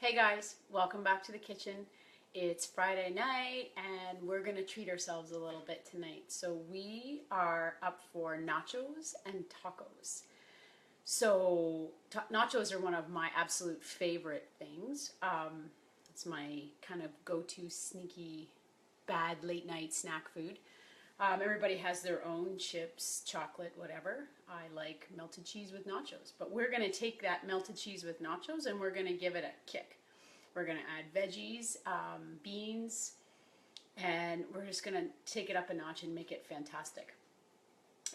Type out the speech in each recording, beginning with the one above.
Hey guys, welcome back to the kitchen. It's Friday night and we're gonna treat ourselves a little bit tonight. So we are up for nachos and tacos. So nachos are one of my absolute favorite things. It's my kind of go-to sneaky bad late night snack food. Everybody has their own chips, chocolate, whatever. I like melted cheese with nachos, but we're gonna take that melted cheese with nachos and we're gonna give it a kick. We're gonna add veggies, beans, and we're just gonna take it up a notch and make it fantastic.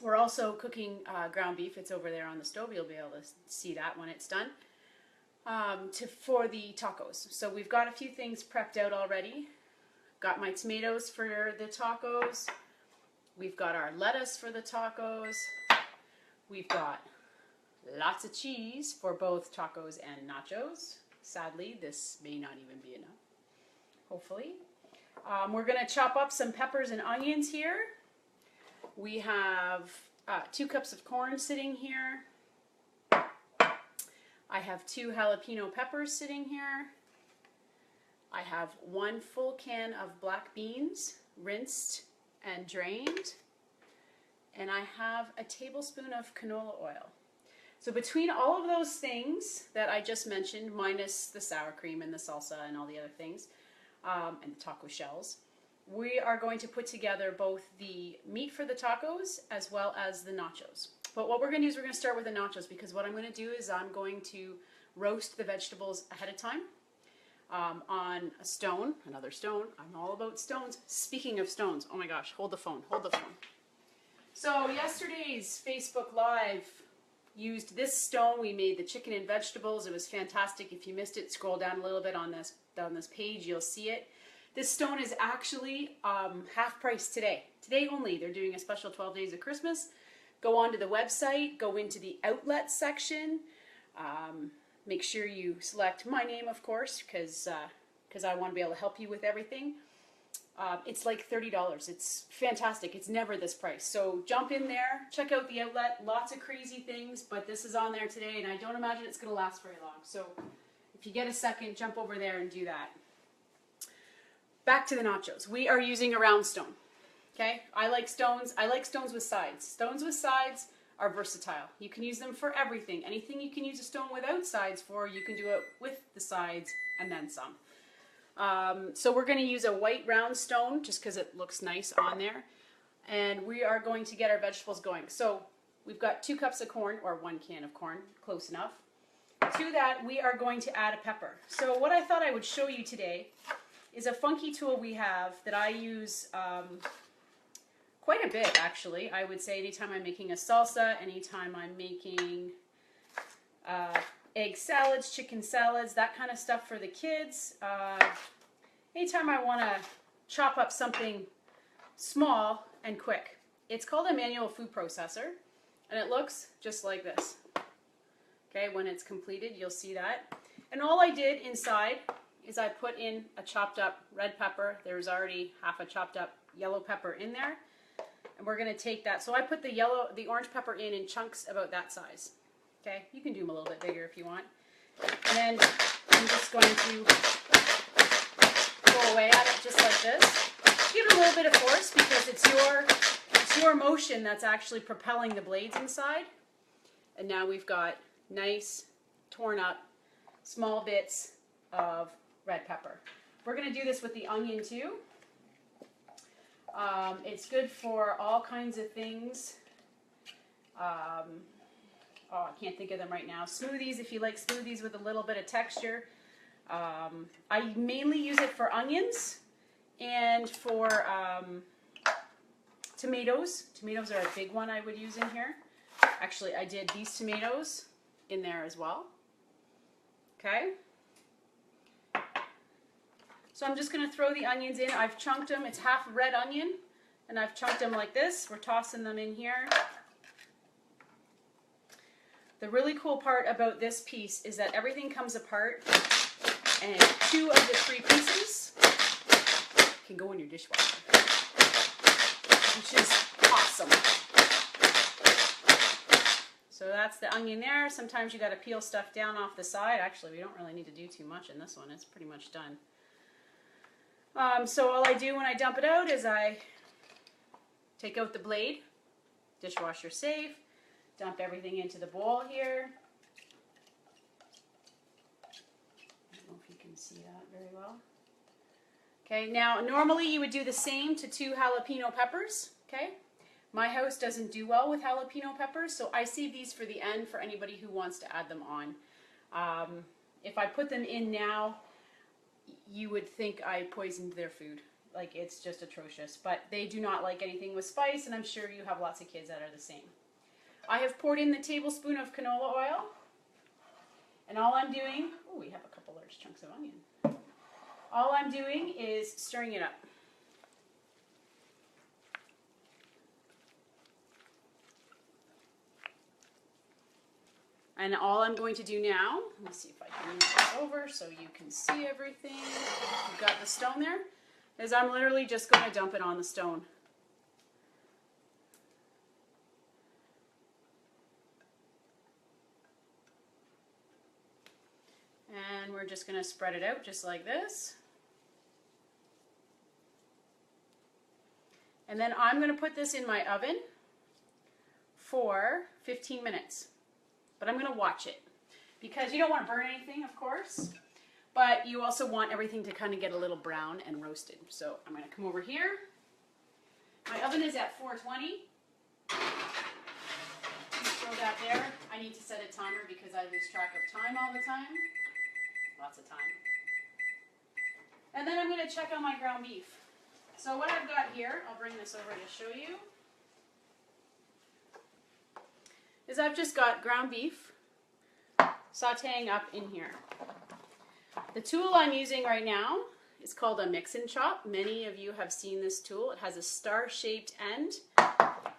We're also cooking ground beef. It's over there on the stove. You'll be able to see that when it's done. For the tacos. So we've got a few things prepped out already. Got my tomatoes for the tacos. We've got our lettuce for the tacos. We've got lots of cheese for both tacos and nachos. Sadly, this may not even be enough. Hopefully. We're going to chop up some peppers and onions here. We have 2 cups of corn sitting here. I have 2 jalapeno peppers sitting here. I have 1 full can of black beans, rinsed and drained. And I have a tablespoon of canola oil. So between all of those things that I just mentioned, minus the sour cream and the salsa and all the other things, and the taco shells, we are going to put together both the meat for the tacos as well as the nachos. But what we're going to do is we're going to start with the nachos, because what I'm going to do is I'm going to roast the vegetables ahead of time on a stone, another stone. I'm all about stones. Speaking of stones, oh my gosh, hold the phone, hold the phone. So yesterday's Facebook Live used this stone. We made the chicken and vegetables. It was fantastic. If you missed it, scroll down a little bit on this page, you'll see it. This stone is actually half price today. Today only. They're doing a special 12 days of Christmas. Go onto the website, go into the outlet section. Make sure you select my name, of course, because I want to be able to help you with everything. It's like $30. It's fantastic. It's never this price. So jump in there, check out the outlet. Lots of crazy things, but this is on there today, and I don't imagine it's going to last very long. So if you get a second, jump over there and do that. Back to the nachos. We are using a round stone. Okay? I like stones. I like stones with sides. Stones with sides are versatile. You can use them for everything. Anything you can use a stone without sides for, you can do it with the sides and then some. So we're going to use a white round stone just because it looks nice on there. And we are going to get our vegetables going. So we've got 2 cups of corn, or 1 can of corn, close enough. To that, we are going to add a pepper. So what I thought I would show you today is a funky tool we have that I use quite a bit, actually. I would say anytime I'm making a salsa, anytime I'm making egg salads, chicken salads, that kind of stuff for the kids. Anytime I want to chop up something small and quick. It's called a manual food processor, and it looks just like this. Okay, when it's completed, you'll see that. And all I did inside is I put in a chopped up red pepper. There's already half a chopped up yellow pepper in there. And we're going to take that. So I put the orange pepper in chunks about that size. Okay, you can do them a little bit bigger if you want. And then I'm just going to go away at it just like this. Give it a little bit of force because it's your motion that's actually propelling the blades inside. And now we've got nice, torn up, small bits of red pepper. We're going to do this with the onion too. It's good for all kinds of things. I can't think of them right now. Smoothies, if you like smoothies with a little bit of texture. I mainly use it for onions and for tomatoes. Tomatoes are a big one I would use in here. Actually, I did these tomatoes in there as well. Okay. So I'm just going to throw the onions in. I've chunked them. It's half a red onion, and I've chunked them like this. We're tossing them in here. The really cool part about this piece is that everything comes apart, and 2 of the 3 pieces can go in your dishwasher, which is awesome. So that's the onion there. Sometimes you got to peel stuff down off the side. Actually, we don't really need to do too much in this one. It's pretty much done. So all I do when I dump it out is I take out the blade, dishwasher safe, dump everything into the bowl here. I don't know if you can see that very well. Okay, now normally you would do the same to 2 jalapeno peppers, okay? My house doesn't do well with jalapeno peppers, so I save these for the end for anybody who wants to add them on. If I put them in now, you would think I poisoned their food. Like, it's just atrocious. But they do not like anything with spice, and I'm sure you have lots of kids that are the same. I have poured in the tablespoon of canola oil, and all I'm doing, oh, we have a couple large chunks of onion. All I'm doing is stirring it up. And all I'm going to do now, let me see if I can move this over so you can see everything. You've got the stone there, is I'm literally just going to dump it on the stone. And we're just going to spread it out just like this. And then I'm going to put this in my oven for 15 minutes. But I'm going to watch it because you don't want to burn anything, of course, but you also want everything to kind of get a little brown and roasted. So I'm going to come over here. My oven is at 420. Throw that there. I need to set a timer because I lose track of time all the time. Lots of time. And then I'm going to check on my ground beef. So what I've got here, I'll bring this over to show you, is I've just got ground beef sauteing up in here. The tool I'm using right now is called a mix and chop. Many of you have seen this tool. It has a star-shaped end.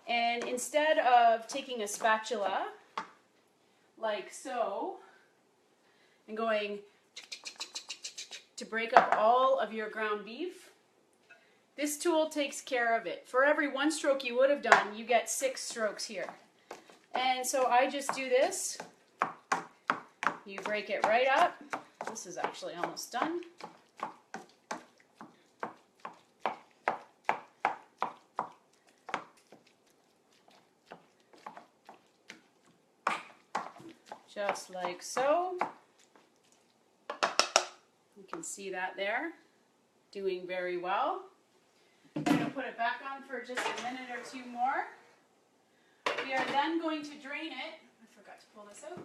And instead of taking a spatula like so and going to break up all of your ground beef, this tool takes care of it. For every 1 stroke you would have done, you get 6 strokes here. And so I just do this. You break it right up. This is actually almost done. Just like so. You can see that there. Doing very well. I'm going to put it back on for just a minute or 2 more. We are then going to drain it. I forgot to pull this out.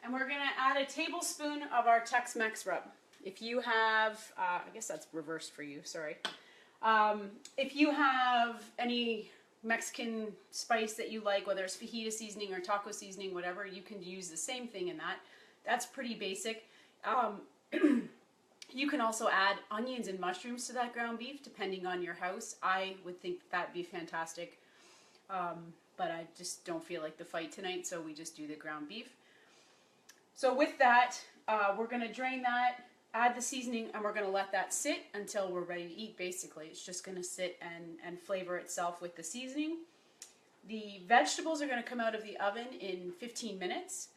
And we're going to add a tablespoon of our Tex-Mex rub. If you have, I guess that's reversed for you, sorry. If you have any Mexican spice that you like, whether it's fajita seasoning or taco seasoning, whatever, you can use the same thing in that. That's pretty basic. You can also add onions and mushrooms to that ground beef, depending on your house. I would think that'd be fantastic. But I just don't feel like the fight tonight, so we just do the ground beef. So with that, we're going to drain that, add the seasoning, and we're going to let that sit until we're ready to eat, basically. It's just going to sit and flavor itself with the seasoning. The vegetables are going to come out of the oven in 15 minutes,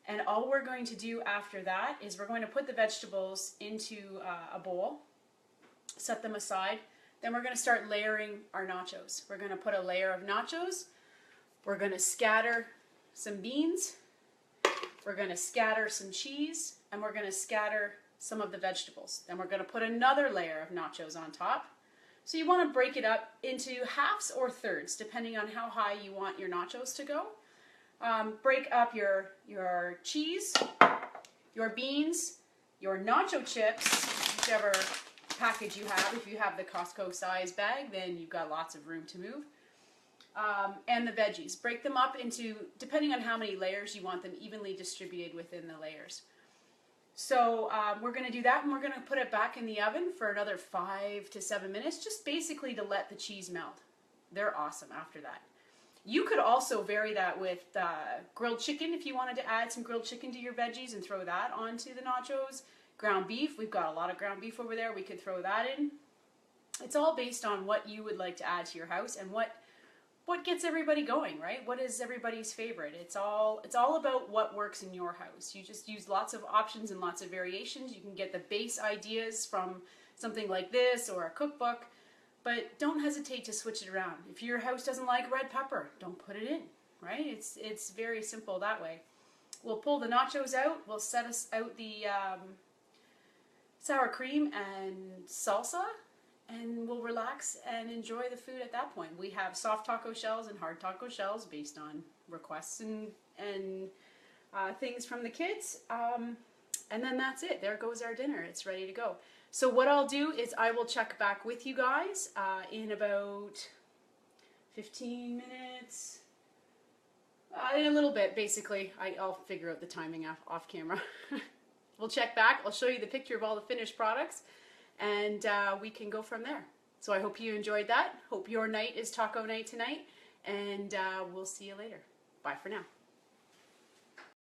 and all we're going to do after that is we're going to put the vegetables into a bowl, set them aside. Then we're going to start layering our nachos. We're going to put a layer of nachos. We're going to scatter some beans. We're going to scatter some cheese. And we're going to scatter some of the vegetables. Then we're going to put another layer of nachos on top. So you want to break it up into halves or thirds, depending on how high you want your nachos to go. Break up your cheese, your beans, your nacho chips, whichever package you have. If you have the Costco size bag, then you've got lots of room to move. And the veggies. Break them up into, depending on how many layers you want them evenly distributed within the layers. So we're going to do that, and we're going to put it back in the oven for another 5 to 7 minutes, just basically to let the cheese melt. They're awesome after that. You could also vary that with grilled chicken if you wanted to add some grilled chicken to your veggies and throw that onto the nachos. Ground beef, we've got a lot of ground beef over there, we could throw that in. It's all based on what you would like to add to your house and what what gets everybody going, right? What is everybody's favorite? It's all about what works in your house. You just use lots of options and lots of variations. You can get the base ideas from something like this or a cookbook, but don't hesitate to switch it around. If your house doesn't like red pepper, don't put it in, right? It's very simple that way. We'll pull the nachos out. We'll set us out the sour cream and salsa, and we'll relax and enjoy the food at that point. We have soft taco shells and hard taco shells based on requests and things from the kids. And then that's it. There goes our dinner. It's ready to go. So what I'll do is I will check back with you guys in about 15 minutes. In a little bit, basically. I'll figure out the timing off camera. We'll check back. I'll show you the picture of all the finished products, and we can go from there. So I hope you enjoyed that. Hope your night is taco night tonight, and we'll see you later. Bye for now.